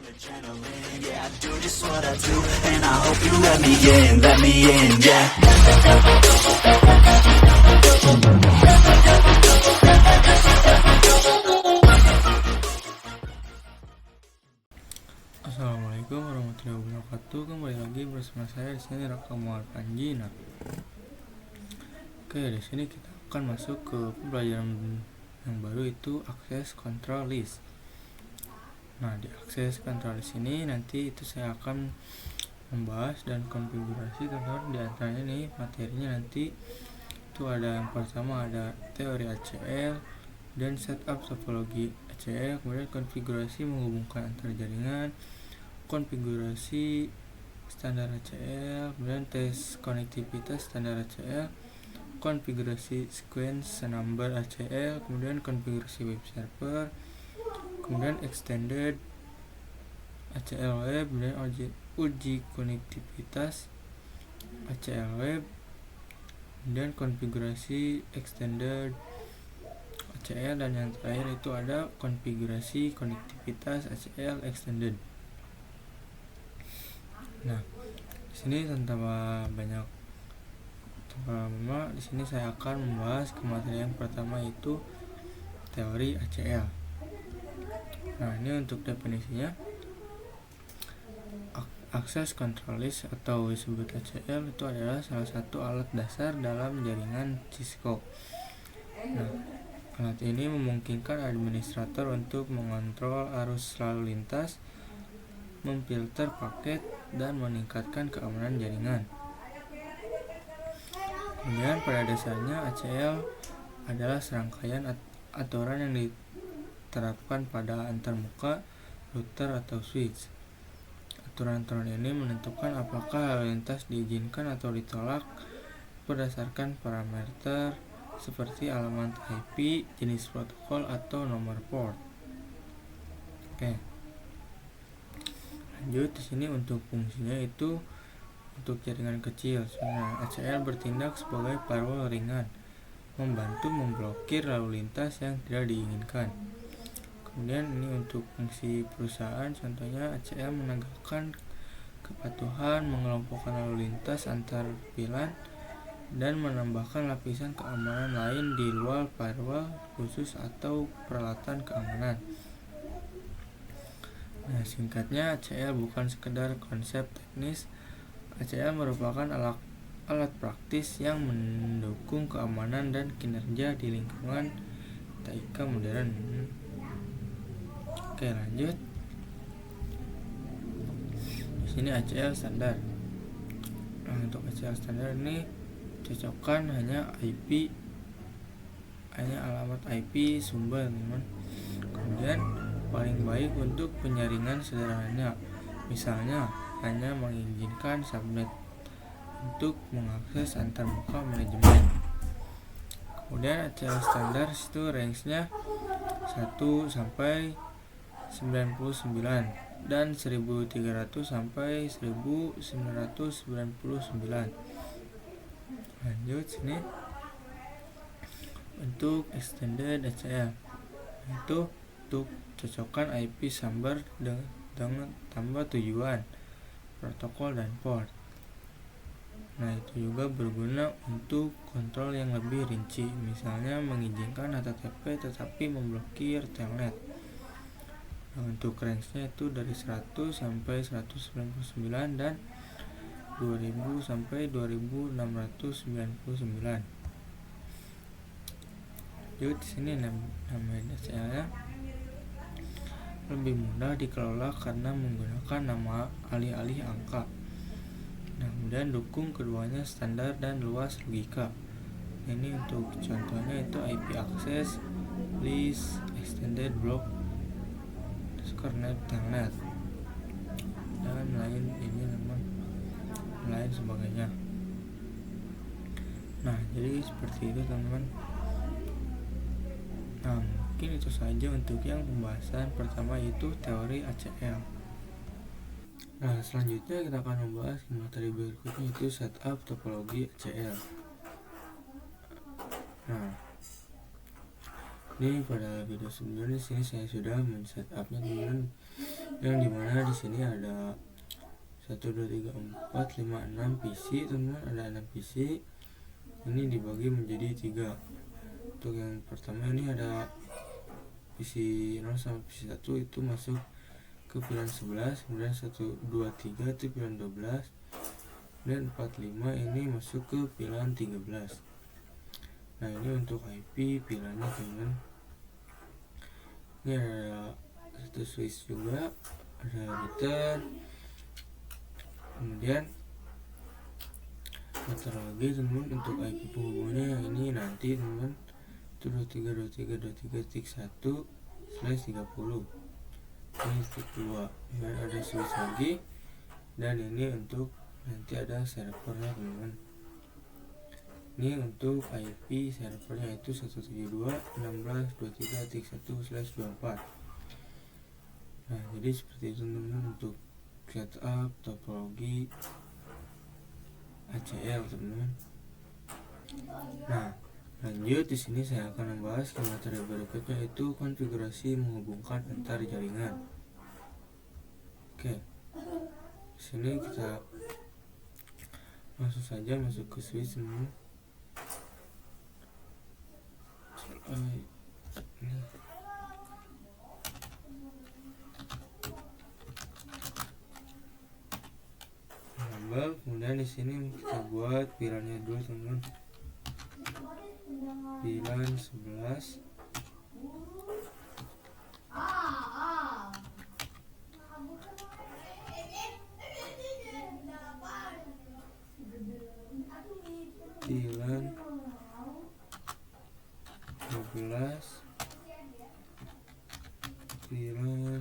Adrenaline, yeah, I do just what I do, and I hope you let me in, yeah. Assalamualaikum warahmatullahi wabarakatuh. Kembali lagi bersama saya di sini Raka Muhammad Panji. Di sini kita akan masuk ke pembelajaran yang baru, itu Access Control List. Di Access Control List ini nanti itu saya akan membahas dan konfigurasi teman-teman. Di antaranya nih materinya nanti itu ada yang pertama ada teori ACL dan setup topologi ACL, kemudian konfigurasi menghubungkan antar jaringan, konfigurasi standar ACL, kemudian tes konektivitas standar ACL, konfigurasi sequence number ACL, kemudian konfigurasi web server, kemudian extended ACL web, kemudian uji konektivitas ACL web, kemudian konfigurasi extended ACL, dan yang terakhir itu ada konfigurasi konektivitas ACL extended. Di sini tanpa lama, di sini saya akan membahas ke materi yang pertama, yaitu teori ACL. Ini untuk definisinya. Access Control List atau disebut ACL itu adalah salah satu alat dasar dalam jaringan Cisco. Alat ini memungkinkan administrator untuk mengontrol arus lalu lintas, memfilter paket, dan meningkatkan keamanan jaringan. Kemudian pada dasarnya ACL adalah serangkaian aturan yang diterapkan pada antarmuka, router, atau switch. Aturan-aturan ini menentukan apakah lalu lintas diizinkan atau ditolak berdasarkan parameter seperti alamat IP, jenis protokol, atau nomor port. Lanjut, di sini untuk fungsinya itu untuk jaringan kecil. ACL bertindak sebagai firewall ringan, membantu memblokir lalu lintas yang tidak diinginkan. Kemudian ini untuk fungsi perusahaan, contohnya ACL menegakkan kepatuhan, mengelompokkan lalu lintas antar VLAN, dan menambahkan lapisan keamanan lain di luar firewall khusus atau peralatan keamanan. Singkatnya, ACL bukan sekedar konsep teknis. ACL merupakan alat praktis yang mendukung keamanan dan kinerja di lingkungan TIK modern. Lanjut. Di sini ACL standar. Untuk ACL standar ini cocokkan hanya alamat IP sumber, teman. Kemudian paling baik untuk penyaringan sederhana, misalnya hanya mengizinkan subnet untuk mengakses antarmuka manajemen. Kemudian ACL standar itu range-nya 1 sampai 99 dan 1300 sampai 1999. Lanjut sini untuk extended ACL, itu untuk cocokkan IP sumber dengan tambah tujuan, protokol, dan port. Itu juga berguna untuk kontrol yang lebih rinci, misalnya mengizinkan HTTP tetapi memblokir telnet. Untuk range-nya itu dari 100 sampai 199 dan 2000 sampai 2699. Di sini namanya ACL-nya lebih mudah dikelola karena menggunakan nama alih-alih angka. Kemudian dukung keduanya standar dan luas logika. Ini untuk contohnya itu IP access, list, extended block, kernel, telnet, dan lain sebagainya. Jadi seperti itu, teman-teman. Mungkin itu saja untuk yang pembahasan pertama, yaitu teori ACL. Selanjutnya kita akan membahas materi berikutnya, yaitu setup topologi ACL. Ini pada video sebelumnya di sini saya sudah men-setupnya teman-teman, yang dimana di sini ada 1 2 3 4 5 6 PC teman-teman, ada 6 PC. Ini dibagi menjadi 3. Untuk yang pertama ini ada PC 0 sama PC 1 itu masuk ke pilihan 11, kemudian 1 2 3 itu pilihan 12, dan 4 5 ini masuk ke pilihan 13. Nah ini untuk IP pilihannya teman-teman. Ini ada satu switch juga, ada router, kemudian muter lagi teman-teman. Untuk IP penghubungnya yang ini nanti teman-teman itu 23.23.1/30. Ini titik 2, dan ada switch lagi, dan ini untuk nanti ada servernya teman-teman. Ini untuk IP servernya itu 172.16.23.1/24. Nah jadi seperti itu teman-teman untuk setup topologi ACL teman-teman. Nah lanjut, di sini saya akan membahas ke materi berikutnya, yaitu konfigurasi menghubungkan antar jaringan. Oke, di sini kita langsung saja masuk ke switch teman-teman. Kemudian di sini kita buat pilihannya dulu teman-teman. Pilihan 11, pilihan 12, pilihan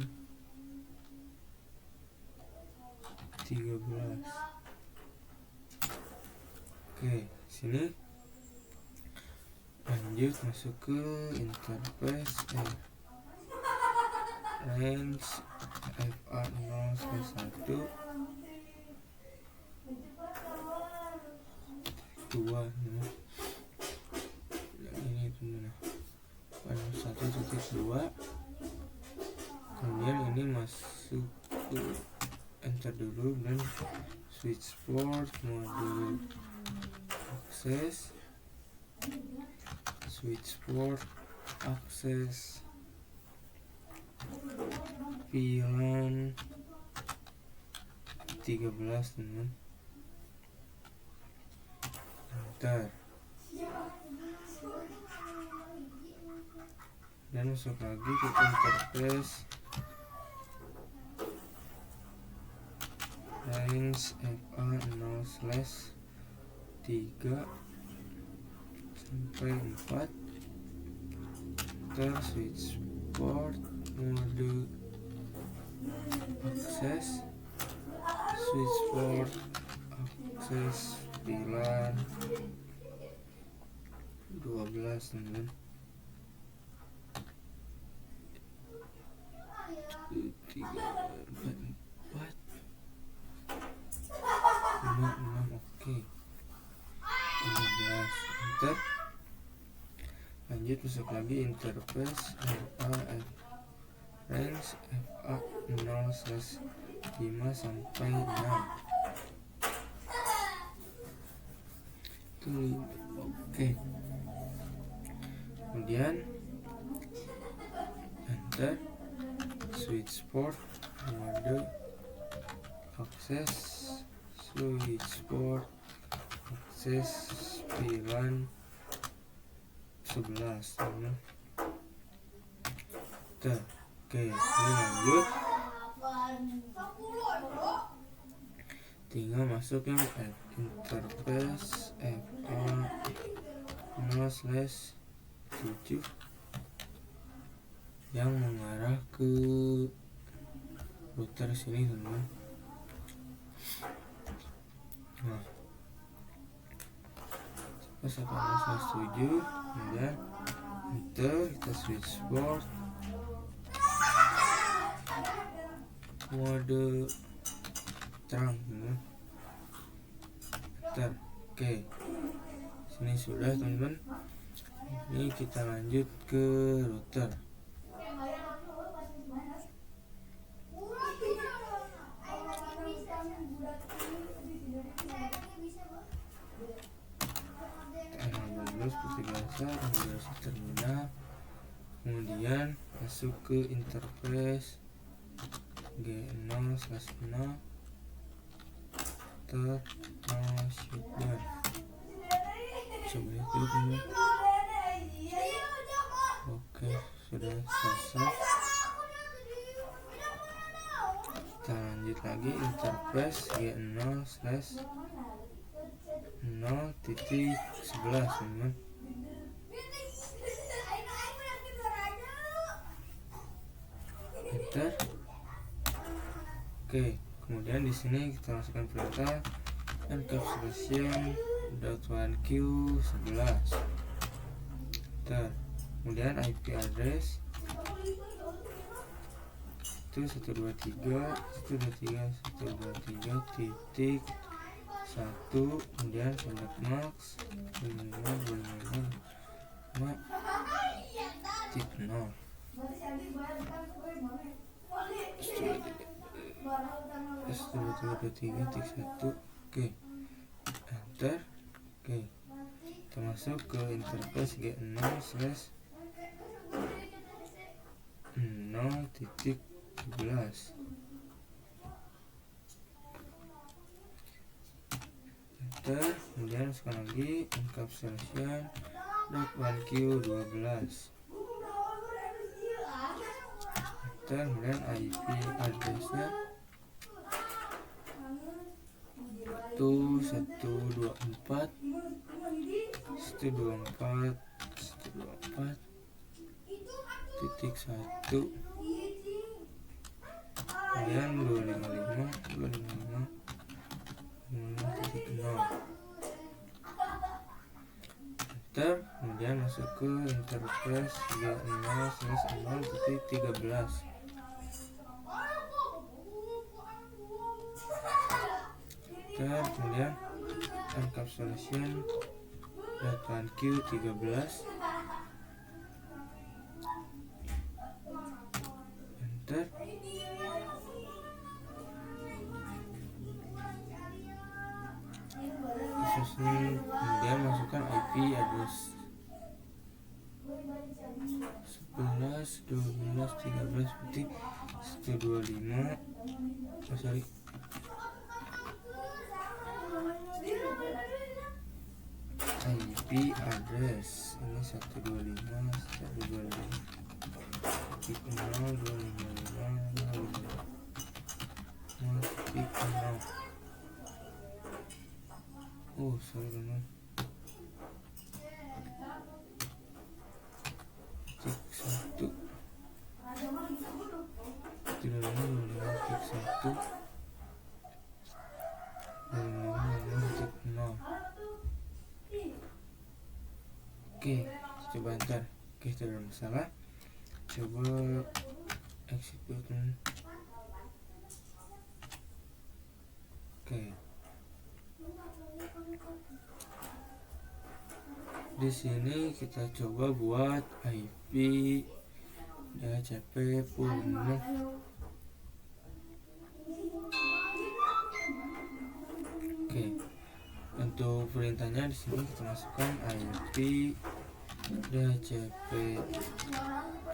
13. Oke, sini lanjut masuk ke interface range FA0/1 2 yang ini teman-teman, 1.2. kemudian ini masuk ke enter dulu, dan switch port mode akses, switch port akses pilihan 13 teman. Enter, dan masuk lagi ke interface range FA0/3-4. Enter, switch port mode akses, switch port akses pilihan 12 teman. 3 4 5 6. Oke, 15. Enter, lanjut masuk lagi interface range FA0/5-6 itu 5. Oke, kemudian enter, switch port mode akses, switch port akses pilihan 11 teman. Oke, ini lanjut, tinggal masuk yang interface FA0/7 yang mengarah ke router sini teman. Nah, pas FA0/7, kemudian enter, kita switch port mode terang teman. Enter. Oke, sini sudah teman-teman. Ini kita lanjut ke router. Seperti biasa, navigasi terminal, kemudian masuk ke interface G0/0 enter shutdown. Coba lihat dulu. Oke, sudah selesai. Kita lanjut lagi interface G0/0.11 teman. Enter. Oke, kemudian di sini kita masukkan perintah encapsulation.1q11. Enter. Kemudian IP address itu 123.123.1, kemudian select max 55.0. S2323.1. Oke, enter. Oke, kita masuk ke interface G0/0.11. Enter. Kemudian sekali lagi encapsulation.1q12. Enter. Kemudian IP addressnya itu 124.1, kemudian 255.0. Enter. Kemudian masuk ke interface G0/0.13. Enter. Kemudian encapsulation.1q13. Enter. Kemudian masukkan IP address 11, 12, 13 seperti 125. IP address ini 125.125.0.0. Oh, sorry teman. Tik 1. Tidak lama tik 1. Tik 0. Oke, coba enter. Oke, tidak ada masalah. Coba execute. Oke. Di sini kita coba buat IP DHCP full. Oke. Untuk perintahnya di sini kita masukkan IP DHCP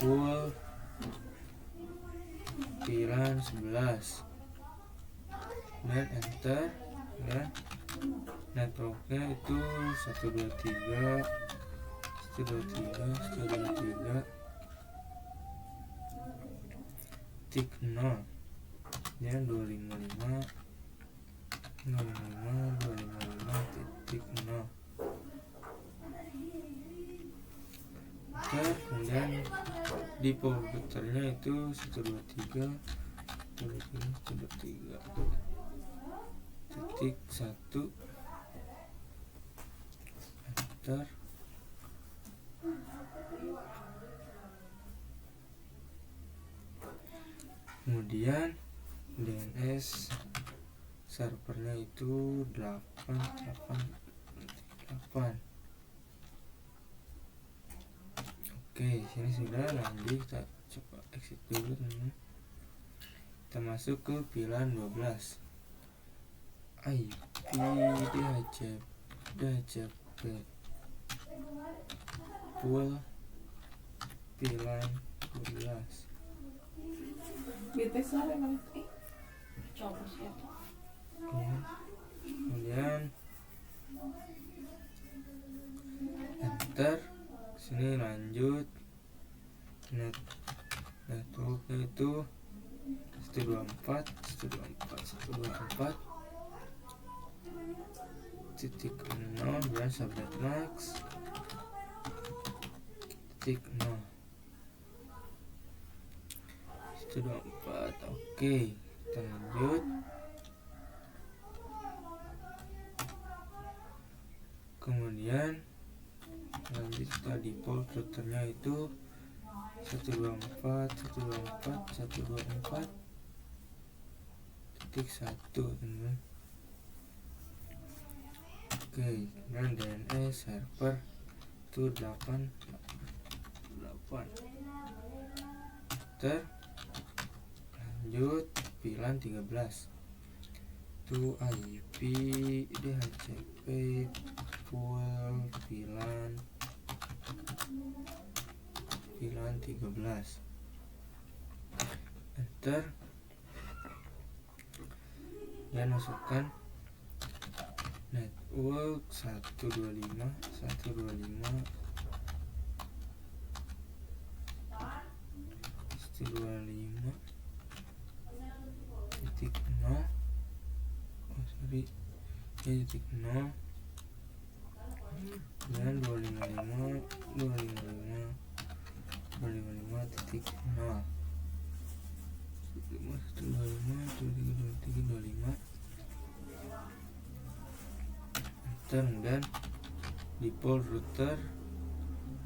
full VLAN 11. Dan enter. Dan networknya itu 123.0 dan 255.0. Kemudian di power butternya itu 123.1. Enter. Kemudian DNS servernya itu 888. Oke, sini sudah. Lanjut kita coba exit dulu teman-teman. Kita masuk ke pilihan 12. IP DHCP pool pilihan 12. Kemudian enter. Sini lanjut. Networknya itu 124 titik 0 dan subnet max titik 0 124. Oke, kita lanjut. Kemudian lanjut kita default routernya itu 124 teman-teman. Oke, dan DNS server itu 8. Lanjut pilihan 13 itu IP DHCP pool pilihan 13. Enter. Dan masukkan network 125.0 titik 0 dan 255 titik 0 enter. Dan default router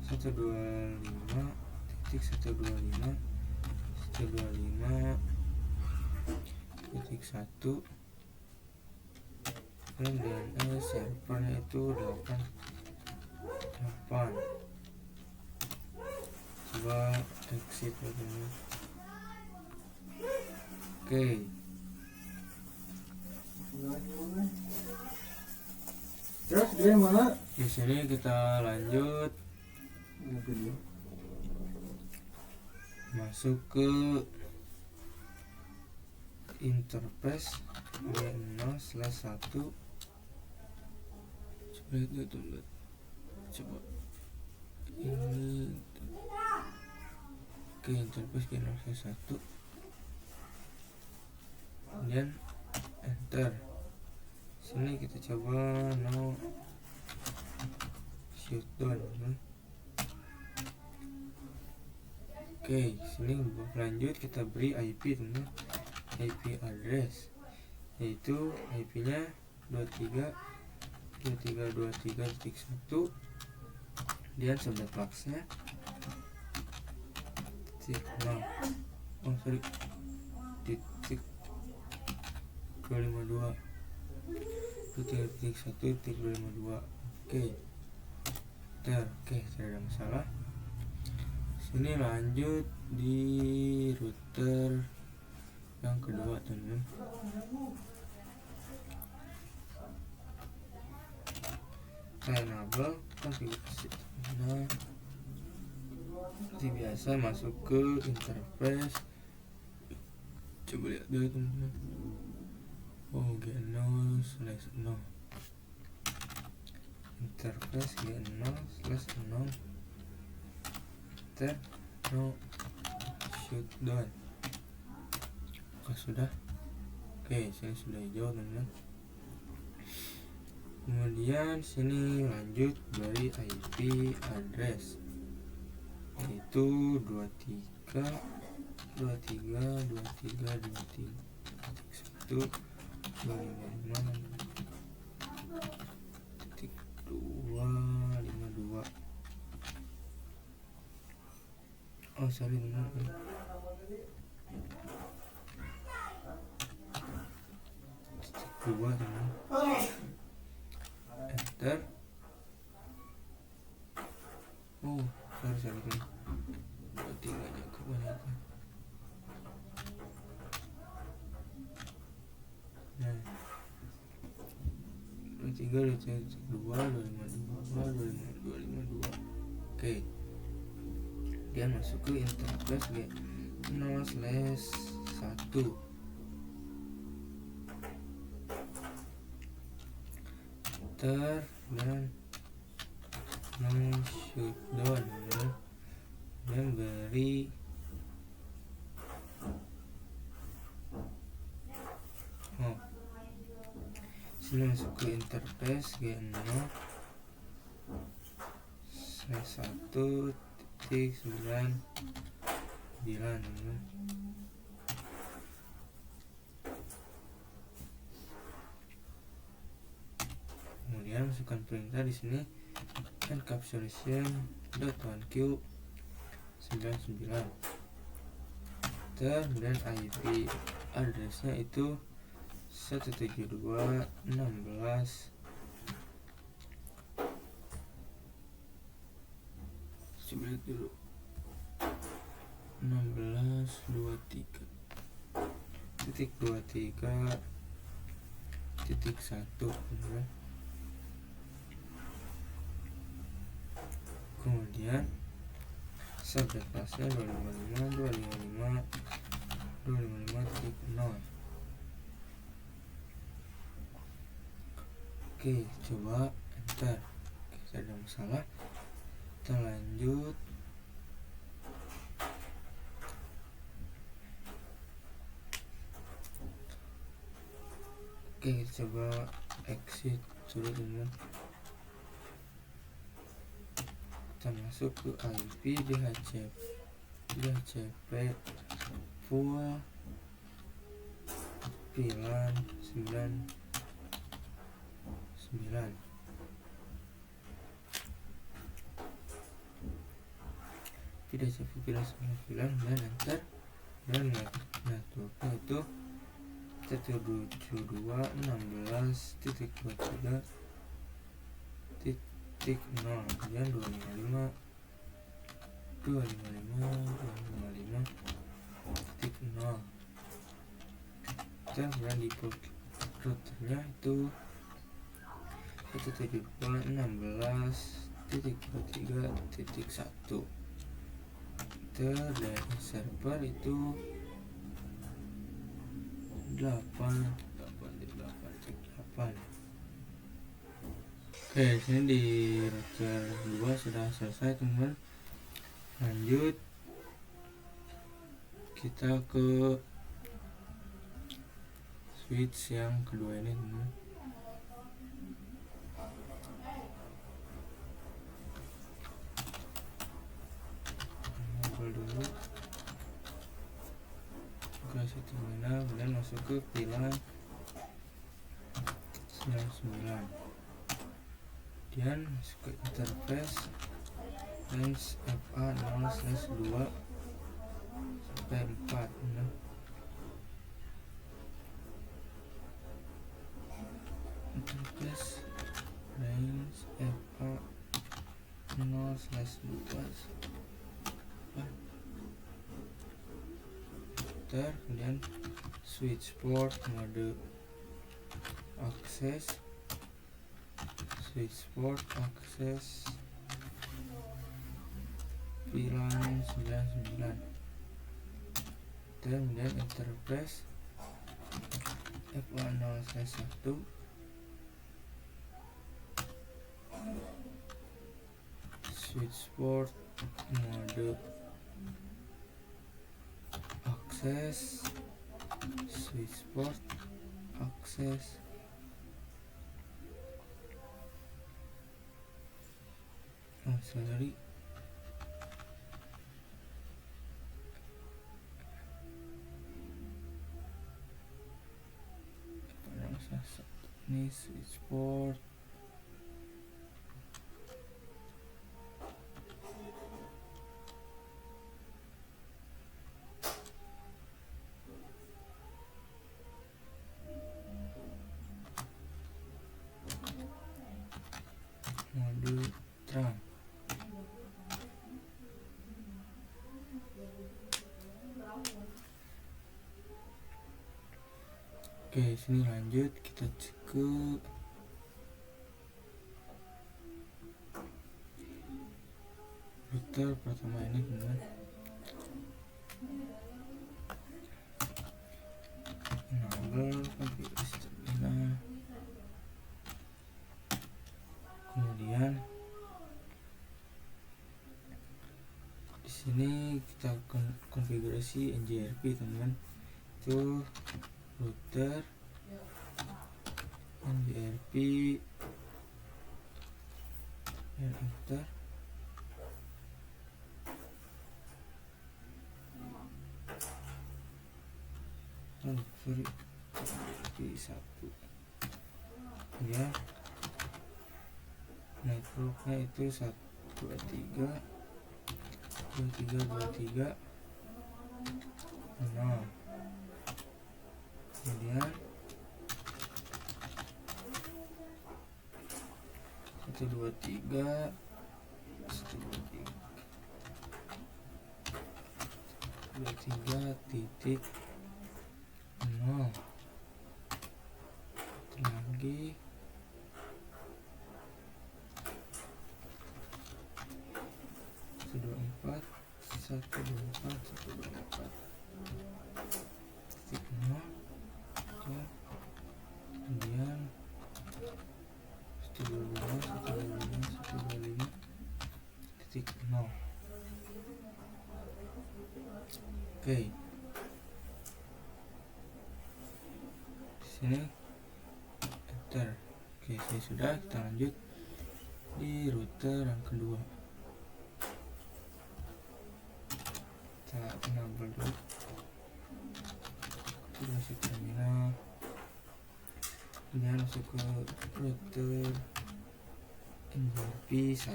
125.125.1 dan DNS servernya itu 8. Coba exit dulu. Oke. Terus dia mana? Di sini kita lanjut masuk ke interface G0/1. Coba ini. Oke, interface G0/1. Kemudian enter. Sini kita coba no shutdown. Oke, sini lanjut kita beri IP teman, IP address yaitu IP-nya 23.23.23.1 dan subnet max-nya titik 0. Titik 252 titik 1.252. Oke, tidak ada masalah. Sini lanjut di router yang kedua teman. Saya enable konfigurasi. Nah, seperti biasa masuk ke interface. Coba lihat dulu teman-teman. G0/0 interface G0/0 no shutdown. Sudah. Oke, sini sudah hijau teman-teman. Kemudian sini lanjut dari IP address yaitu 23.23.1.255.252. Oh sorry teman-teman, dua teman. Enter. Oh sorry teman. 25.3, 25.2, 25.2. Oke, dia masuk ke interface G0/1 dan shutdown dan beri sini masuk ke interface G0/1.9. Kemudian masukkan perintah di sini encapsulation.1q 99. Kemudian IP addressnya itu 172.16 coba lihat dulu 16.23.23.1. Kemudian subnet pasnya 255.255.255.0. Oke, coba enter. Oke, ada masalah. Kita lanjut. Oke, kita coba exit dulu teman. Kita masuk ke IP DHCP full VLAN 99. DHCP VLAN 99 dan enter, dan networknya itu 172.16.23.0 dan 255.255.0. Kemudian di port routernya itu 172.16.23.1. Dan server itu 8. Oke, sini di router 2 sudah selesai teman. Lanjut kita ke switch yang kedua ini teman. Dulu kasih terminal, kemudian masuk ke VLAN 99, kemudian masuk ke interface range FA 0/2 sampai 4. Interface range FA 0/2 kemudian switch port mode akses, switch port akses VLAN 99, kemudian interface FA0/1 switch port mode akses, switch port akses sorry ini switch port mode terang. Oke, sini lanjut kita cek ke router pertama ini teman-teman. Enable konfigurasi terminal. Kemudian di sini kita konfigurasi NJRP teman-teman. Itu router NJRP dan enter. NJRP 1 ya, networknya itu 123.23.23.0. Kemudian 123 titik 0 lagi 124 titik 0. Kemudian 125 titik 0. Oke. Di sini enter. Oke, ini sudah. Kita lanjut di router yang kedua. Kita enable dulu konfigurasi terminal. Kemudian masuk ke router NJRP 1.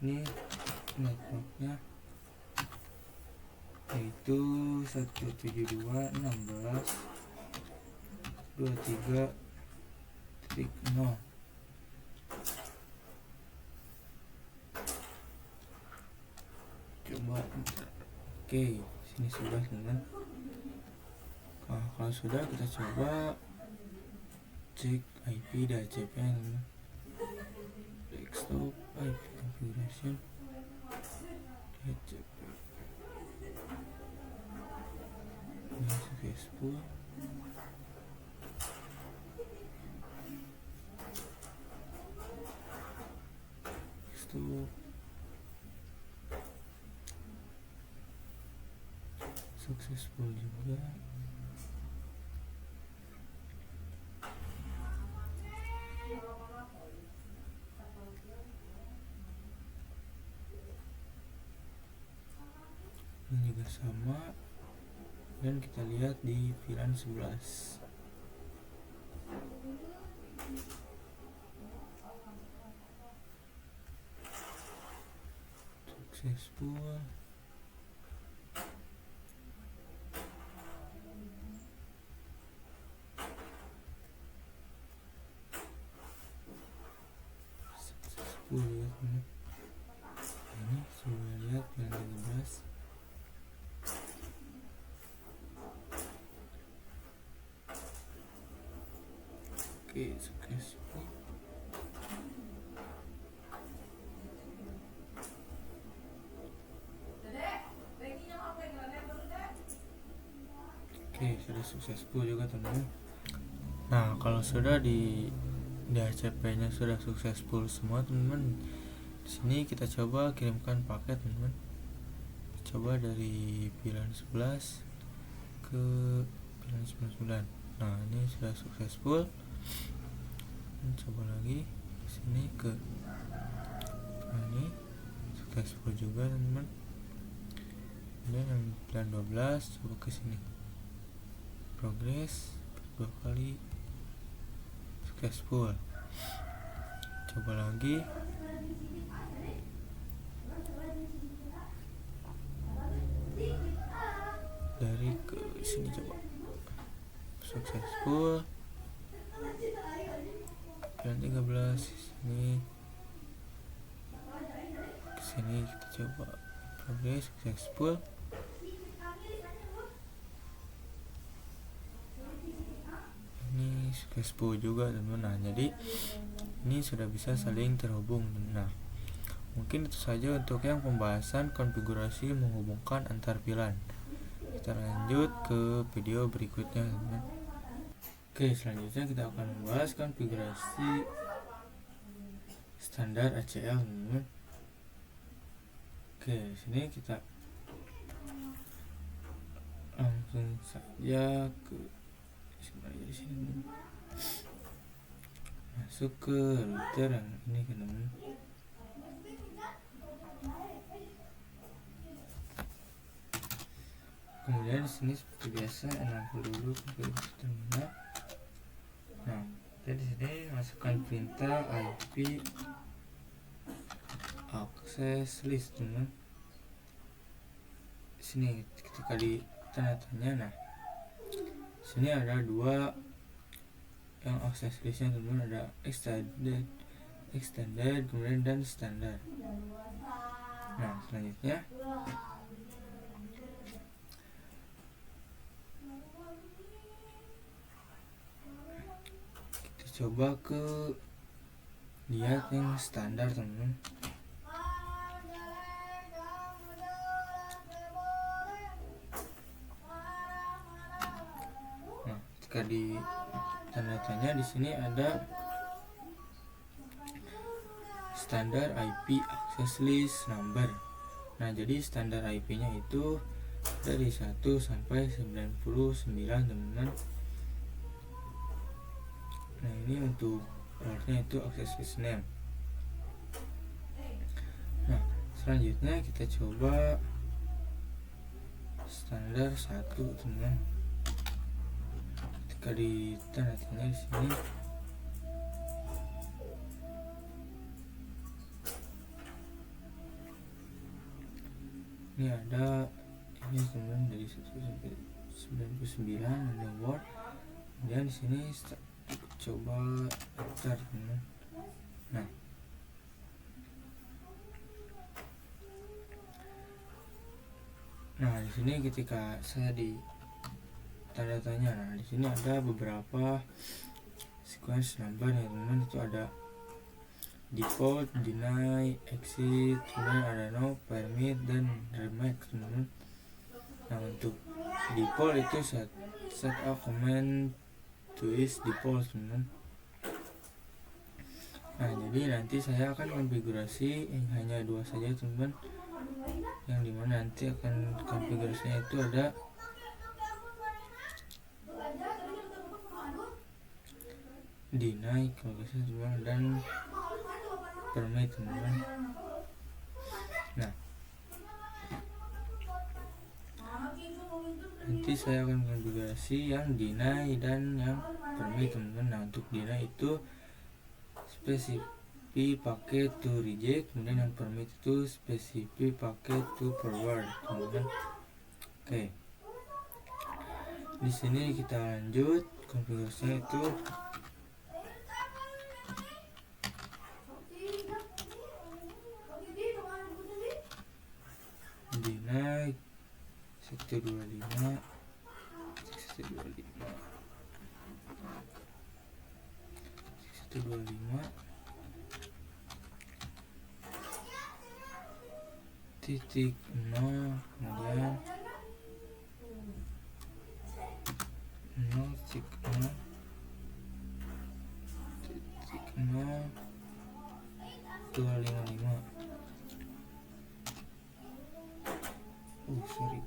Ini networknya yaitu 172.16.23.0. Coba enter. Oke, sini sudah teman-teman. Nah, kalau sudah kita coba cek IP DHCP teman-teman. Desktop IP configuration DHCP. Ini successful. Desktop successful juga. Ini juga sama, dan kita lihat di VLAN 11. Successful. Successful ya teman. Ini coba lihat VLAN 13. Oke, successful. Oke, sudah successful juga teman-teman. Nah, kalau sudah di DHCP-nya sudah successful semua teman-teman, di sini kita coba kirimkan paket teman-teman. Coba dari VLAN 11 ke VLAN 99. Nah, ini sudah successful. Coba lagi sini ke, nah ini successful juga teman-teman. Dan yang VLAN 12 coba ke sini, progress 2 kali successful. Coba lagi dari ke sini, coba successful. Dan 13 ini kesini, kita coba progress successful. Ini successful juga teman-teman. Nah, jadi ini sudah bisa saling terhubung. Nah, mungkin itu saja untuk yang pembahasan konfigurasi menghubungkan antar VLAN. Kita lanjut ke video berikutnya, teman-teman. Oke, selanjutnya kita akan membahas konfigurasi standar ACL, teman-teman. Oke, di sini kita langsung saja ke di sini, masuk ke router yang ini, teman-teman. Kemudian di sini seperti biasa enable dulu ke terminal. Nah, kita di sini masukkan perintah IP access list, teman. Di sini ketika di tanda tanya, nah di sini ada dua yang access listnya, teman. Ada extended kemudian dan standar. Nah, selanjutnya coba ke lihat yang standar, teman. Nah, ketika di tanda tanya di sini ada standar IP access list number. Nah, jadi standar IP-nya itu dari 1 sampai 99, teman-teman. Nah, ini untuk portnya itu access list name. Nah, selanjutnya kita coba standar 1, teman. Ketika di tanda tanya di sini ini ada ini, teman, dari 1 sampai 99 ada word. Kemudian di sini coba enter, teman. Nah, di sini ketika saya di tanda tanya, nah di sini ada beberapa sequence number ya, teman. Itu ada default, deny, exit, kemudian ada no, permit, dan remake, teman. Nah, untuk default itu set a command to is default, teman. Nah, jadi nanti saya akan konfigurasi yang hanya dua saja, teman, yang dimana nanti akan konfigurasinya itu ada deny kalau bisa, teman, dan permit, teman. Nah, nanti saya akan konfigurasi yang deny dan yang permit, teman. Nah, untuk deny itu spesifik pakai to reject, kemudian yang permit itu spesifik pakai to forward, teman. Oke, di sini kita lanjut konfigurasinya itu deny 125 titik 0, kemudian 0 titik 0 titik 0 255. Sorry.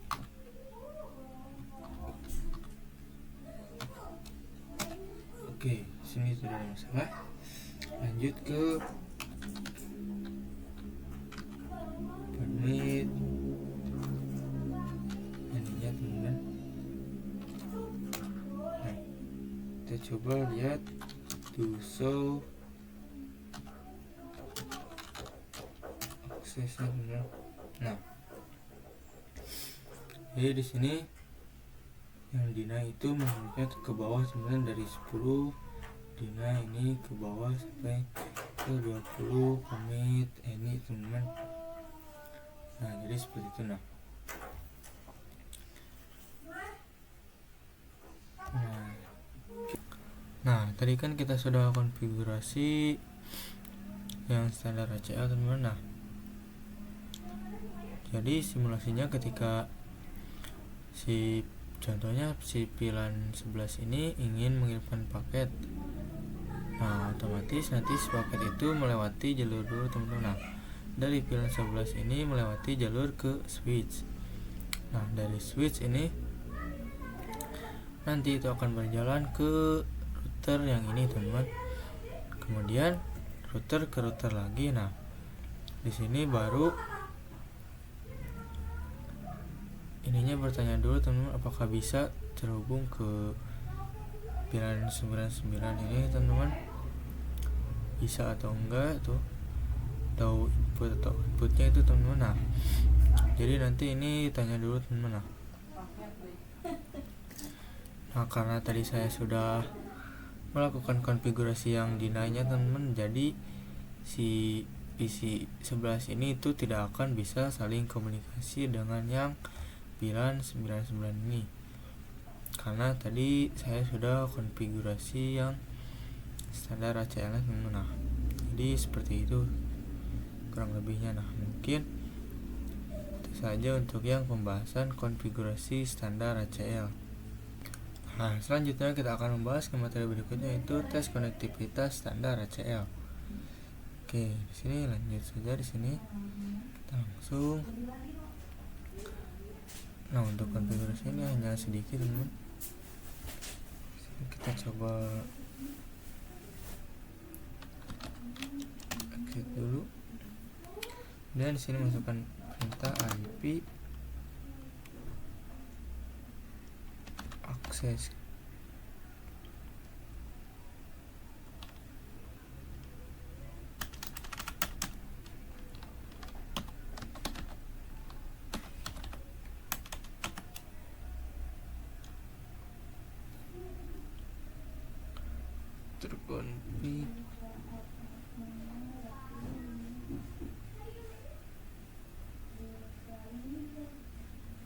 Oke, sini tidak ada masalah. Lanjut ke permit ininya, teman. Nah, kita coba lihat to show aksesnya, teman. Nah, jadi di sini yang deny itu menurutnya ke bawah, teman, dari 10 deny ini ke bawah sampai ke 20 commit ini, teman. Nah, jadi seperti itu. Nah, tadi kan kita sudah konfigurasi yang standar ACL, teman. Nah, Jadi simulasinya ketika contohnya si VLAN 11 ini ingin mengirimkan paket. Nah, otomatis nanti si paket itu melewati jalur dulu teman-teman. Nah, dari VLAN 11 ini melewati jalur ke switch. Nah, dari switch ini nanti itu akan berjalan ke router yang ini teman-teman. Kemudian router ke router lagi. Nah, di sini baru ininya bertanya dulu teman-teman, apakah bisa terhubung ke VLAN 99 ini teman-teman, bisa atau enggak tuh, tahu input atau outputnya itu teman-teman. Nah, jadi nanti ini tanya dulu teman-teman. Nah, karena tadi saya sudah melakukan konfigurasi yang deny-nya teman-teman, jadi si PC 11 ini itu tidak akan bisa saling komunikasi dengan yang VLAN 99 ini, karena tadi saya sudah konfigurasi yang standar ACL teman-teman. Nah, jadi seperti itu kurang lebihnya. Nah, mungkin itu saja untuk yang pembahasan konfigurasi standar ACL. Nah, selanjutnya kita akan membahas ke materi berikutnya, yaitu tes konektivitas standar ACL. Oke, di sini lanjut saja di sini. Kita langsung. Nah, untuk konfigurasi ini hanya sedikit teman-teman. Kita coba exit dulu. Dan di sini masukkan perintah IP akses. Terkonfig.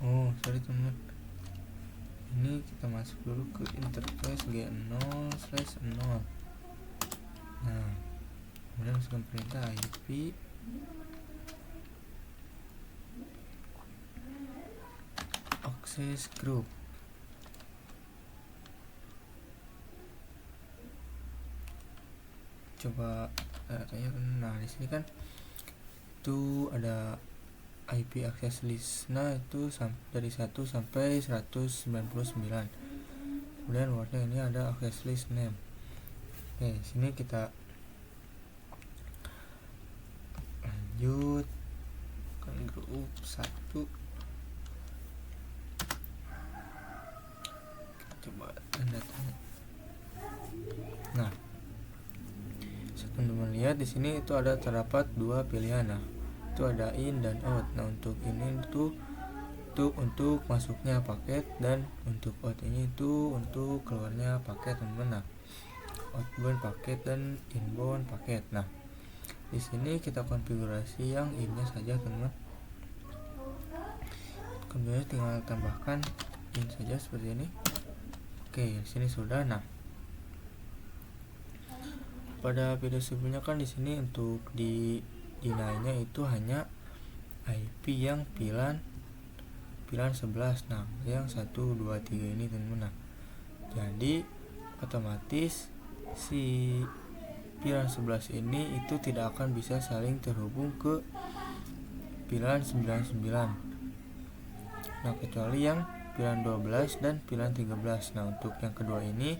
Oh, sorry teman-teman. Ini kita masuk dulu ke interface G0/0. Nah, kemudian masukkan perintah IP access group. Coba tanya. Nah, di sini kan itu ada IP access list. Nah, itu dari 1 sampai 199. Kemudian wordnya ini ada access list name. Oke, sini kita lanjut ke grup 1. Coba tanda tanya. Nah, teman-teman lihat di sini itu terdapat dua pilihan. Nah, itu ada in dan out. Nah, untuk ini itu untuk masuknya paket, dan untuk out ini itu untuk keluarnya paket teman-teman. Nah, outbound paket dan inbound paket. Nah, di sini kita konfigurasi yang in-nya saja teman-teman. Kemudian tinggal tambahkan in saja seperti ini. Oke, di sini sudah. Nah, pada video sebelumnya kan di sini untuk di deny-nya itu hanya IP yang VLAN 11. Nah, yang 1 2 3 ini teman-teman. Nah, jadi otomatis si VLAN 11 ini itu tidak akan bisa saling terhubung ke VLAN 99. Nah, kecuali yang VLAN 12 dan VLAN 13. Nah, untuk yang kedua ini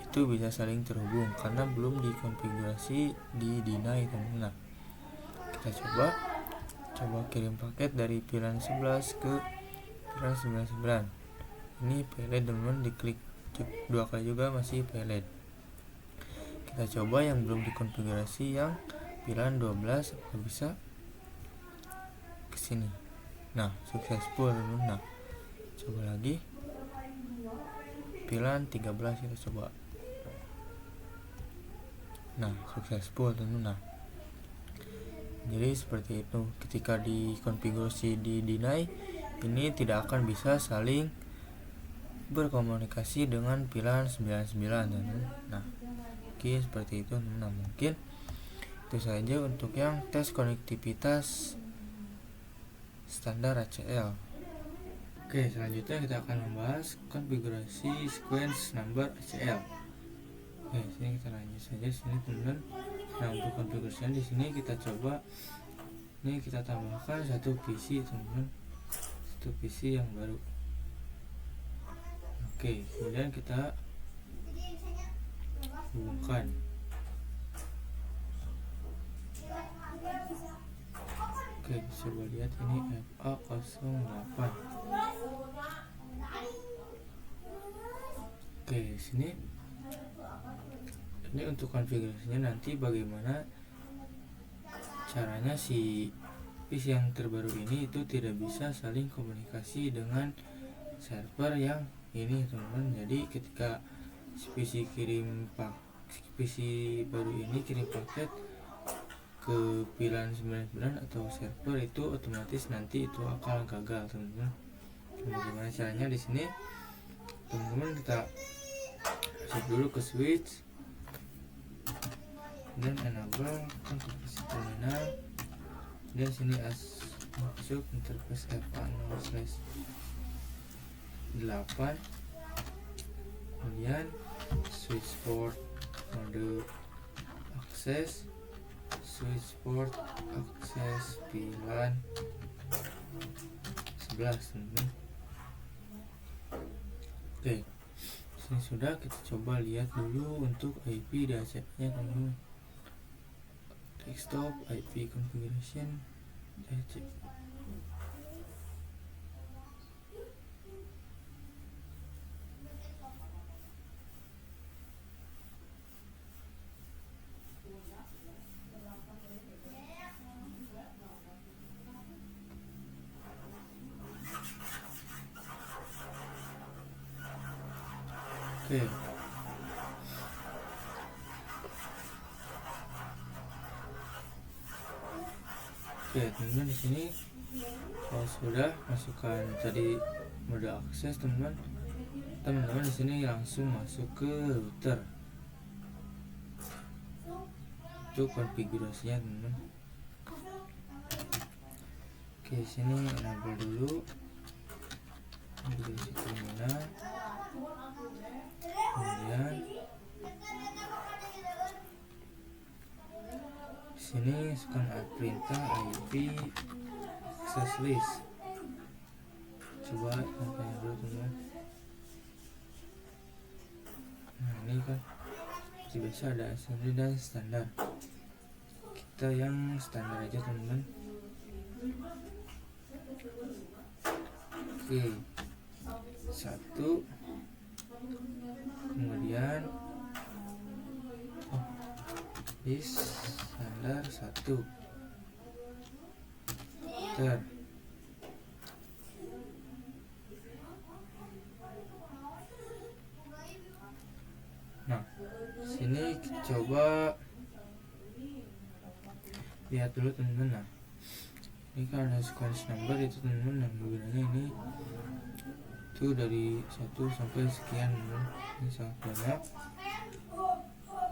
itu bisa saling terhubung karena belum dikonfigurasi di deny teman-teman. Nah, kita coba kirim paket dari VLAN 11 ke VLAN 99. Ini payload teman-teman, diklik 2 kali juga masih payload. Kita coba yang belum dikonfigurasi yang VLAN 12, apakah bisa ke sini. Nah, successful teman-teman. Nah, coba lagi VLAN 13 kita coba. Nah, successful teman-teman. Nah, jadi seperti itu. Ketika dikonfigurasi di deny, ini tidak akan bisa saling berkomunikasi dengan VLAN 99 teman-teman. Nah, mungkin seperti itu teman-teman. Nah, mungkin itu saja untuk yang tes konektivitas standar ACL. Oke, selanjutnya kita akan membahas konfigurasi sequence number ACL. Oke, sini kita lanjut saja sini teman-teman. Nah, untuk konfigurasinya di sini kita coba ini kita tambahkan satu PC teman-teman, satu PC yang baru. Oke, kemudian kita hubungkan. Oke, coba lihat ini FA08. Oke, sini ini untuk konfigurasinya nanti bagaimana caranya si PC yang terbaru ini itu tidak bisa saling komunikasi dengan server yang ini teman-teman. Jadi ketika si PC baru ini kirim paket ke pilihan 99 atau server itu otomatis nanti itu akan gagal teman-teman. Bagaimana caranya di sini teman-teman, kita masuk dulu ke switch dan enable konfigurasi terminal, dan sini masuk interface FA0/8, kemudian switch port mode akses, switch port akses pilihan 11 teman-teman. Oke, sini sudah, kita coba lihat dulu untuk IP di ACL nya teman-teman. Desktop IP configuration cek. Oke. Oke, teman-teman, di sini kalau sudah masukkan tadi mode akses teman-teman, di sini langsung masuk ke router. Itu konfigurasinya teman-teman. Oke, sini enable dulu konfigurasi terminal. Kemudian sini masukkan perintah IP access list. Coba tanya dulu teman. Nah, ini kan seperti biasa ada assembly dan standar. Kita yang standar aja teman-teman. Oke, 1, kemudian list standar 1 enter. Nah, sini kita coba lihat dulu teman-teman. Nah, ini kan ada sequence number itu teman-teman, yang gunanya ini itu dari 1 sampai sekian teman-teman. Ini sangat banyak.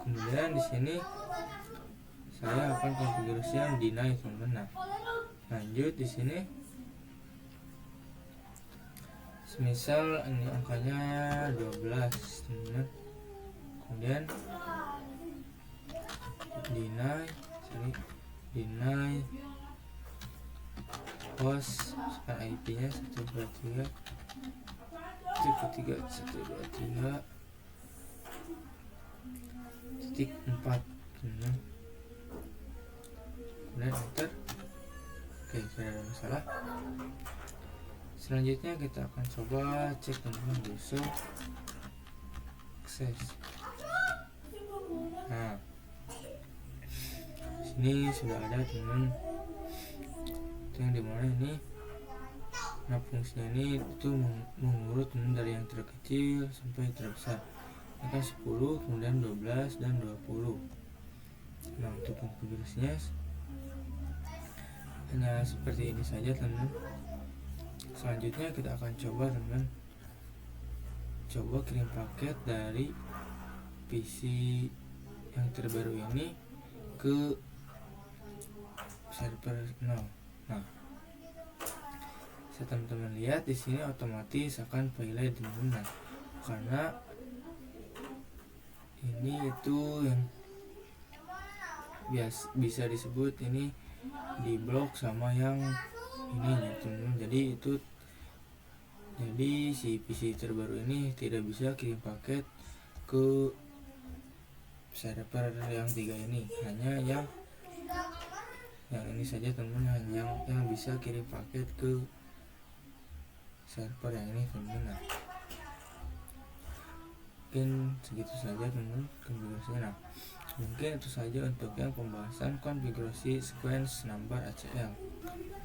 Kemudian di sini saya akan konfigurasi yang deny teman-teman. Nah, lanjut di sini semisal ini angkanya 12 teman-teman. Kemudian deny host, IP nya 123.123.4 teman-teman. Kemudian enter. Oke, tidak ada masalah. Selanjutnya kita akan coba cek teman-teman user akses. Nah, sini sudah ada teman, itu yang dimana ini. Nah, fungsinya ini itu mengurut teman dari yang terkecil sampai terbesar. Ini kan 10, kemudian 12 dan 20. Nah, untuk konfigurasinya hanya seperti ini saja teman. Selanjutnya kita akan coba teman, kirim paket dari PC yang terbaru ini ke server 0. Nah, Bisa teman-teman lihat di sini otomatis akan pilih teman-teman, karena ini itu yang bisa disebut ini di blok sama yang ini gitu. Jadi si PC terbaru ini tidak bisa kirim paket ke server yang 3 ini, hanya yang ini saja teman-teman, yang bisa kirim paket ke server yang ini teman-teman. Mungkin segitu saja teman-teman konfigurasinya. Mungkin itu saja untuk yang pembahasan konfigurasi sequence number ACL.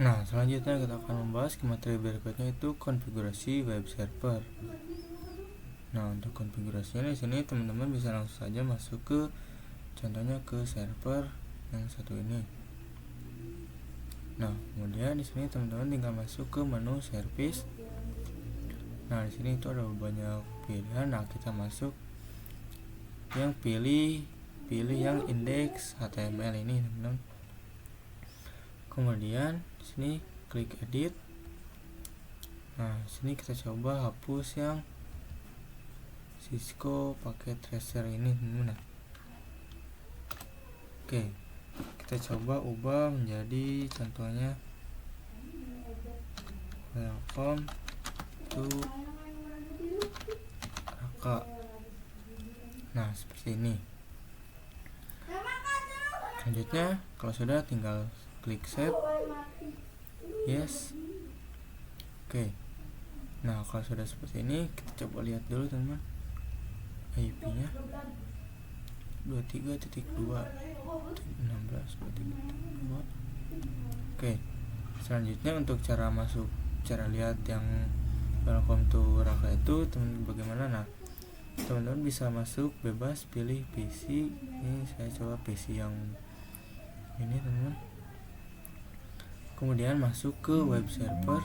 Nah, selanjutnya kita akan membahas ke materi berikutnya, itu konfigurasi web server. Nah, untuk konfigurasinya di sini teman-teman bisa langsung saja masuk ke contohnya ke server yang satu ini. Nah, kemudian di sini teman-teman tinggal masuk ke menu service. Nah, di sini itu ada banyak pilihan. Nah, kita masuk yang pilih yang index HTML ini, teman-teman. Kemudian di sini klik edit. Nah, di sini kita coba hapus yang Cisco paket tracer ini, teman-teman. Oke, kita coba ubah menjadi contohnya welcome to Raka. Nah, seperti ini. Selanjutnya kalau sudah tinggal klik save, yes. Oke. Nah, kalau sudah seperti ini, kita coba lihat dulu teman-teman IP nya 23.2.16.23.2. Oke. Selanjutnya untuk cara lihat yang welcome to Raka itu teman-teman bagaimana? Nah, teman-teman bisa masuk bebas pilih PC. Ini saya coba PC yang ini, teman-teman. Kemudian masuk ke web server.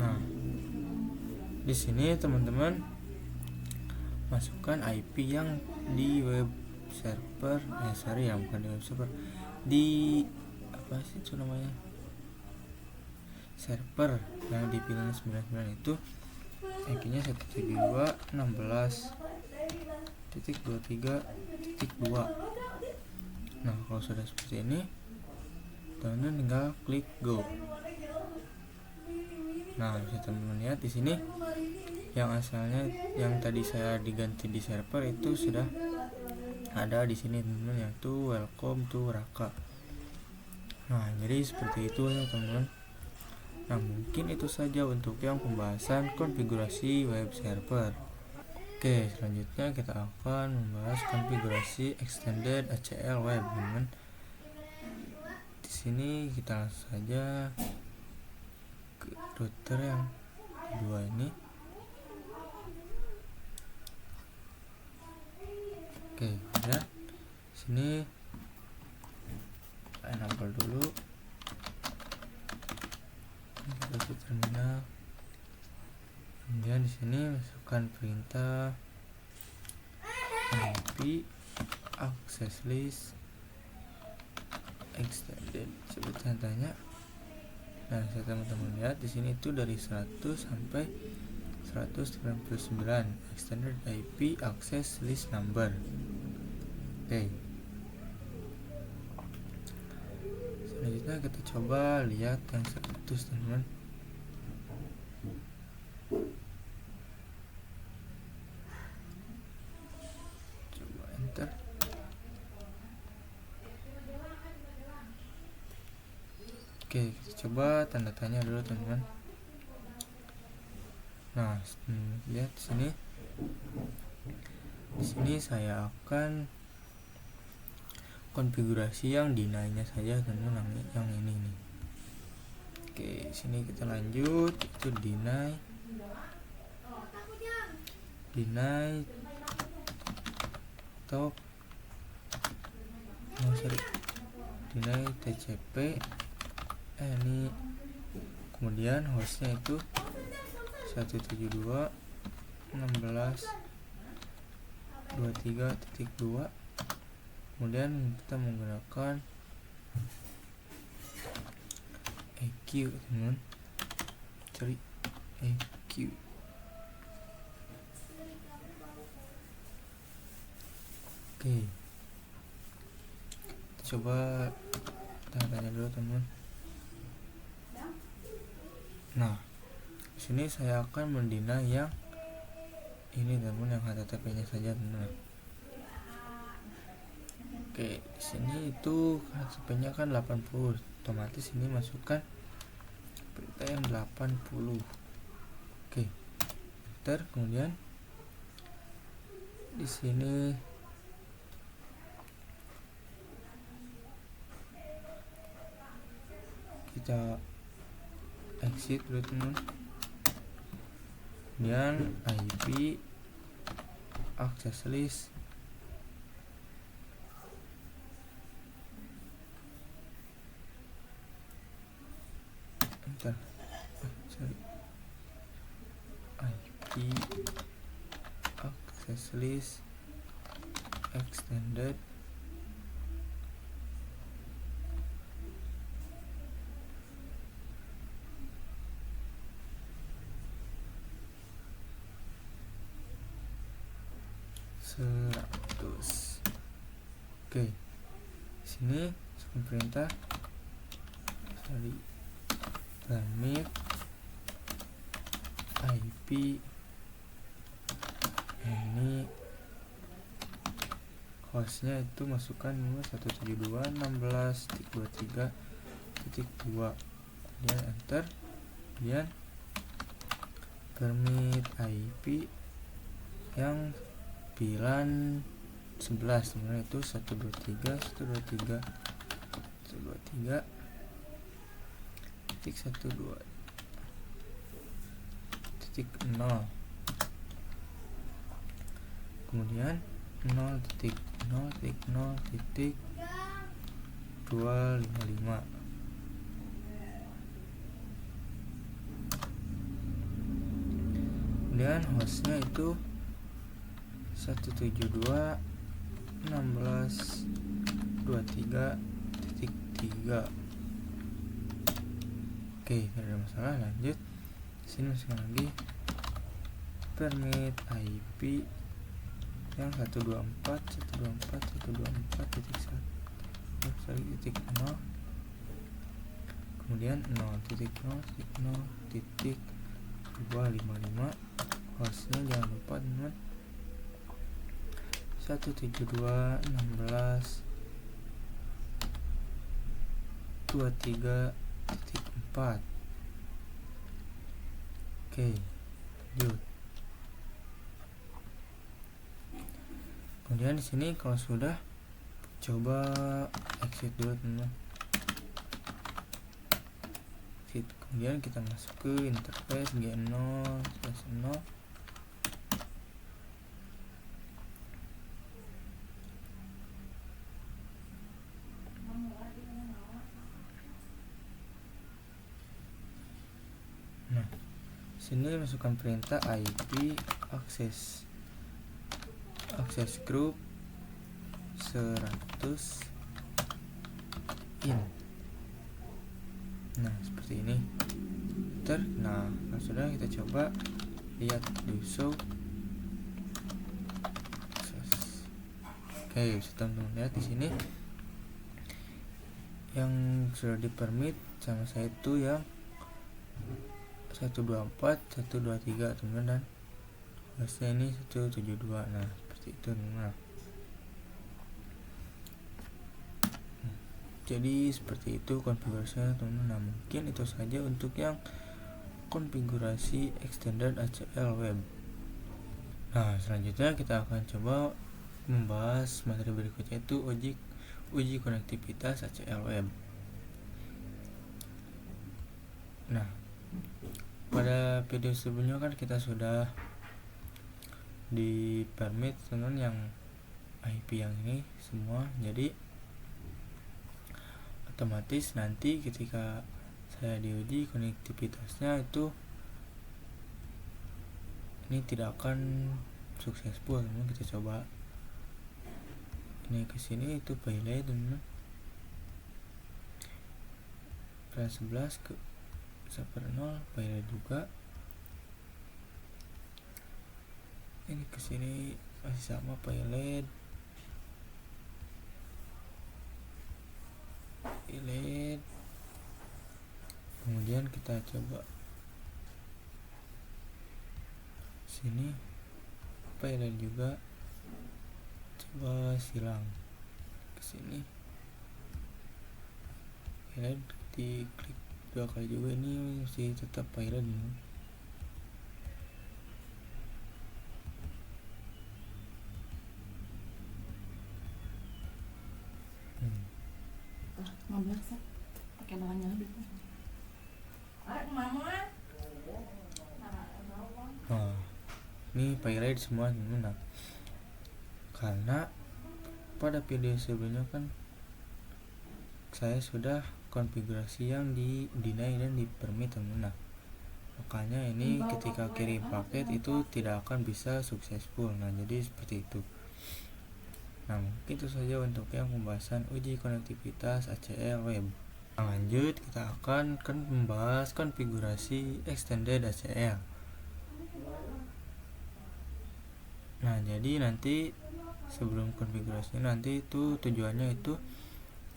Nah, di sini teman-teman masukkan IP yang di web server, yang bukan di web server, di apa sih itu namanya, server yang dipilih 99 itu IP-nya 172.16.23.2. Nah, kalau sudah seperti ini, teman-teman tinggal klik go. Nah, bisa teman-teman lihat di sini yang asalnya yang tadi saya diganti di server itu sudah ada di sini, teman-teman, yaitu welcome to Raka. Nah, jadi seperti itu ya, teman-teman. Nah, mungkin itu saja untuk yang pembahasan konfigurasi web server. Oke, selanjutnya kita akan membahas konfigurasi extended ACL web, teman-teman. Di sini kita langsung saja ke router yang kedua ini. Oke, ya. Sini enable dulu. Kita ke terminal. Kemudian di sini masukkan perintah IP access list extended seperti tanya. Nah, saya teman-teman lihat di sini itu dari 100 sampai 199 extended IP access list number. Oke. Selanjutnya kita coba lihat yang 100, teman-teman. Coba enter. Oke, kita coba tanda tanya dulu, teman-teman. Nah, lihat di sini. Di sini saya akan konfigurasi yang deny-nya saja, teman-teman, yang ini nih. Oke, sini kita lanjut, itu deny talk deny TCP ini, kemudian hostnya itu 172.16.23.2, kemudian kita menggunakan EQ teman, cari EQ. Oke, coba tanya dulu teman. Nah, sini saya akan mendina yang ini teman, yang HTTP-nya saja teman. Oke, di sini itu HTTP-nya kan 80, otomatis ini masukkan berita yang 80. Oke, enter, kemudian di sini kita exit dulu teman, kemudian IP access list, enter, IP access list extended seratus. Oke, sini masukkan perintah dari permit IP ini, hostnya itu masukkan 172.16.23.2, kemudian enter, kemudian permit IP yang 9.11 sebenarnya itu 123.123.12.0, kemudian 0.0.0.255, kemudian hostnya itu 172.16.23.3. Oke, tidak ada masalah, lanjut. Sini masukkan lagi permit IP yang 124.124.1.0, kemudian 0.0.0.255, hostnya jangan lupa teman, 172.16.23.4. Oke, lanjut. Kemudian di sini kalau sudah, coba exit dulu teman. Exit. Kemudian kita masuk ke interface G0/0. Nah, sini masukkan perintah IP access group 100 in. Nah, seperti ini. Nah, kalau sudah, kita coba lihat do show access. Oke, bisa teman-teman lihat di sini yang sudah di permit sama saya itu yang 124.123 teman, dan hostnya ini 172. Nah, seperti itu teman. Jadi seperti itu konfigurasinya teman. Nah, mungkin itu saja untuk yang konfigurasi extended ACL web. Nah, selanjutnya kita akan coba membahas materi berikutnya, itu uji konektivitas ACL web. Nah, pada video sebelumnya kan kita sudah di permit teman yang IP yang ini semua, jadi otomatis nanti ketika saya diuji konektivitasnya itu ini tidak akan successful. Kita coba ini ke sini itu payload teman, plan 11 ke server 0 payload juga, ini ke sini masih sama payload. Kemudian kita coba sini payload juga, coba silang ke sini payload, diklik 2 kali juga, ini masih tetap payload ini. Ngambil sih pakai bahannya lebih. Nah, ini payload semua teman. Nah, karena pada video sebelumnya kan saya sudah konfigurasi yang di deny dan di permit teman. Nah, makanya ini ketika kirim paket itu tidak akan bisa successful. Nah, jadi seperti itu. Nah, mungkin itu saja untuk yang pembahasan uji konektivitas ACL web. Nah, lanjut kita akan membahas konfigurasi extended ACL. Nah, jadi nanti sebelum konfigurasinya nanti itu tujuannya itu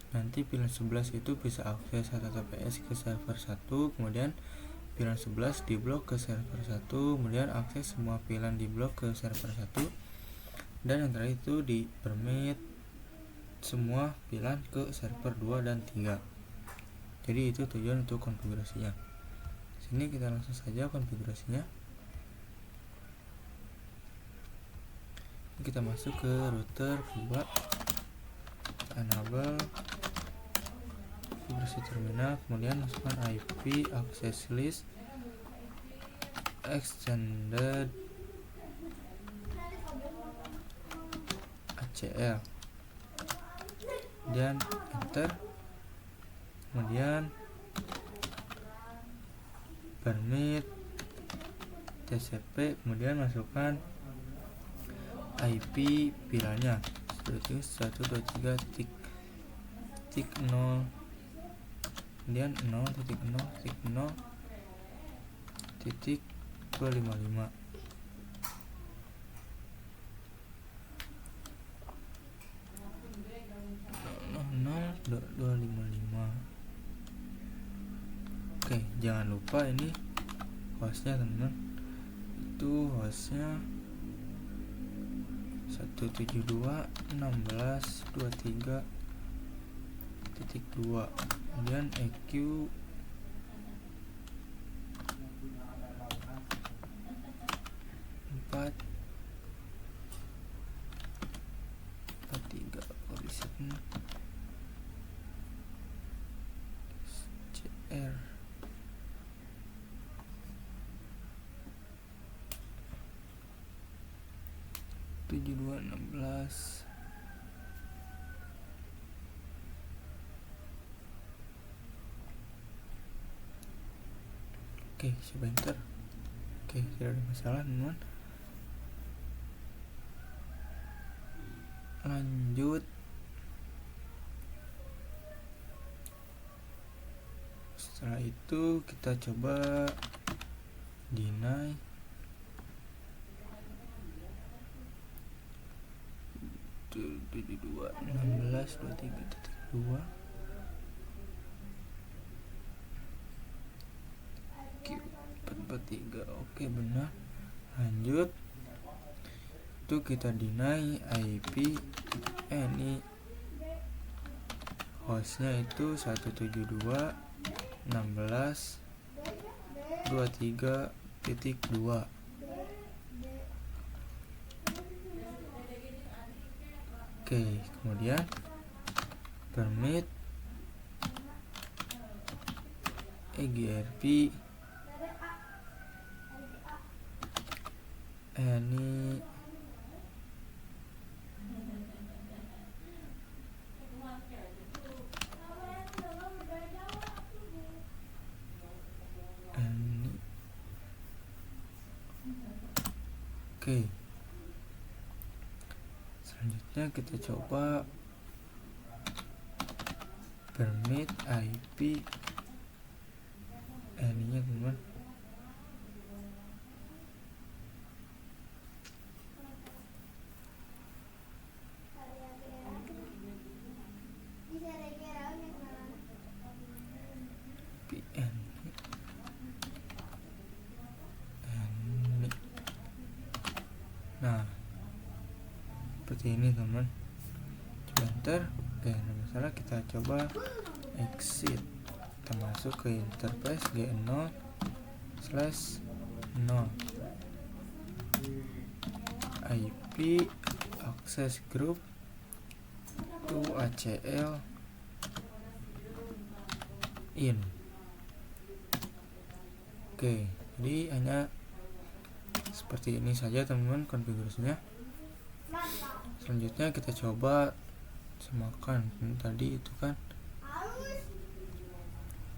nanti pilihan 11 itu bisa akses HTTPS ke server 1, kemudian pilihan 11 diblok ke server 1, kemudian akses semua pilihan diblok ke server 1, dan yang terakhir itu di permit semua pilihan ke server 2 dan 3. Jadi itu tujuan untuk konfigurasinya. Sini kita langsung saja konfigurasinya. Kita masuk ke router, coba enable konfigurasi terminal, kemudian masukkan IP access list extended ACL, dan enter, kemudian permit TCP, kemudian masukkan IP pilihannya 123.0, kemudian 0.0.0.255. Oke, jangan lupa ini hostnya teman-teman, itu hostnya 172.16.23.2, kemudian EQ 443 original CR. Oke, sebentar. Oke, tidak ada masalah teman. Lanjut. Setelah itu kita coba deny 72.16.23.2 Q443. Oke, benar. Lanjut, itu kita deny IP ini hostnya itu 172.16.23.2. Oke, kemudian permit EGRP any Oke. Selanjutnya kita coba permit IP ininya teman. PN Nah, seperti ini teman. Enter. Oke, ada masalah, kita coba exit. Kita masuk ke interface G0/0 IP access group to ACL in. Oke, jadi hanya seperti ini saja teman-teman konfigurasinya. Selanjutnya kita coba samakan tadi itu kan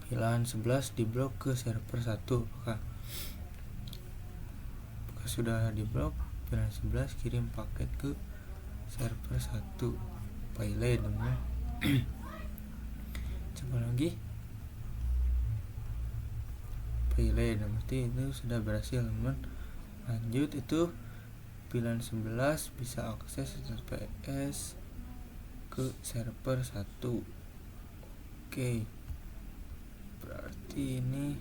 pilihan 11 diblok ke server 1. Apakah sudah diblok, pilihan 11 kirim paket ke server 1 pilot teman-teman. Coba lagi pilot, berarti itu sudah berhasil teman-teman. Lanjut, itu pilihan 11 bisa akses TPS ke server 1. Oke, berarti ini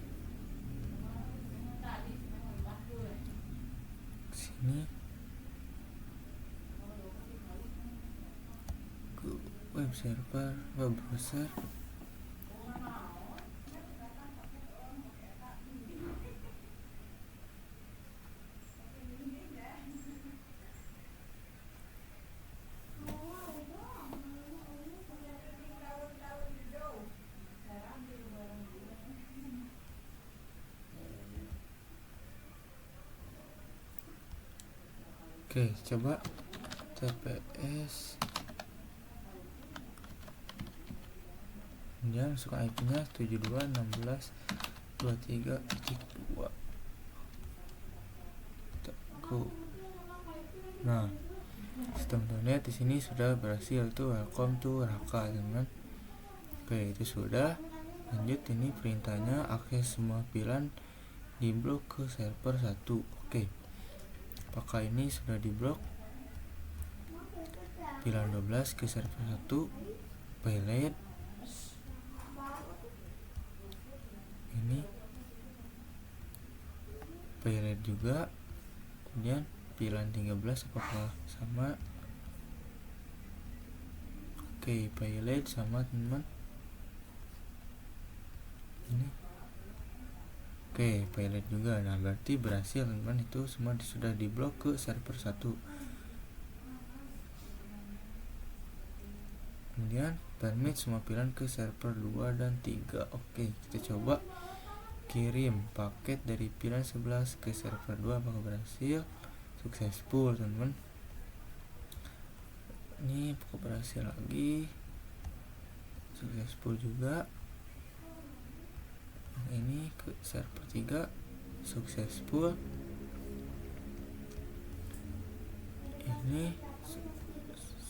sini ke web server, web browser. Oke, coba TPS. Kemudian masuk IP-nya 72.16.23.2. Nah, sistem download di sini sudah berhasil tuh. Welcome to Raka, teman. Oke, itu sudah. Lanjut, ini perintahnya akses semua pilihan di blok ke server 1. Oke. Apakah ini sudah diblok? Pilihan 12 ke server 1 pilot. Ini pilot juga. Kemudian pilihan 13 apakah sama? Oke, pilot sama teman. Ini oke, pilot juga. Nah, berarti berhasil teman, itu semua sudah diblok ke server 1. Kemudian permit semua pilihan ke server 2 dan 3. Oke, kita coba kirim paket dari pilihan 11 ke server 2. Apakah berhasil? Successful teman. Ini apakah berhasil lagi? Successful juga. Ini ke server 3 successful. Ini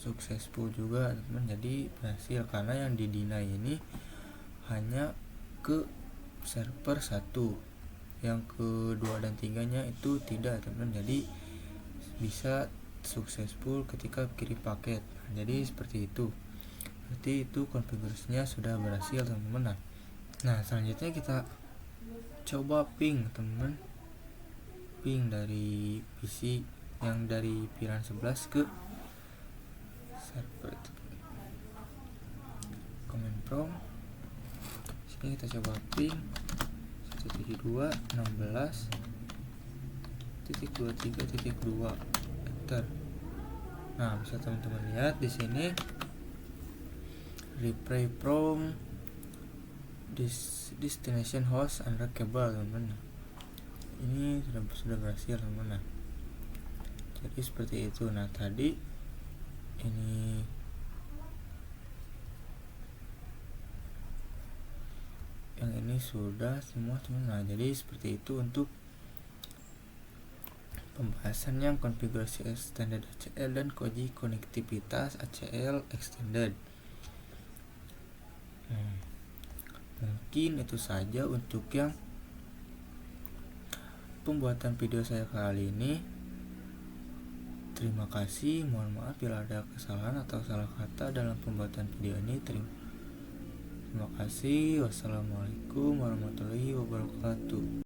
successful juga teman, jadi berhasil karena yang di deny ini hanya ke server 1, yang kedua dan tiganya itu tidak teman, jadi bisa successful ketika kirim paket. Jadi seperti itu, berarti itu konfigurasinya sudah berhasil teman-teman. Nah, selanjutnya kita coba ping teman-teman, ping dari PC yang dari pilihan 11 ke server. Command prompt sini kita coba ping 172.16.23.2 enter. Nah, bisa teman-teman lihat di sini reply from destination host unreachable, teman-teman. Ini sudah berhasil, teman-teman. Jadi seperti itu. Nah, tadi ini yang ini sudah semua, teman-teman. Nah, jadi seperti itu untuk pembahasan yang konfigurasi extended ACL dan koji konektivitas ACL extended. Mungkin itu saja untuk yang pembuatan video saya kali ini. Terima kasih, mohon maaf bila ada kesalahan atau salah kata dalam pembuatan video ini. Terima kasih. Wassalamualaikum warahmatullahi wabarakatuh.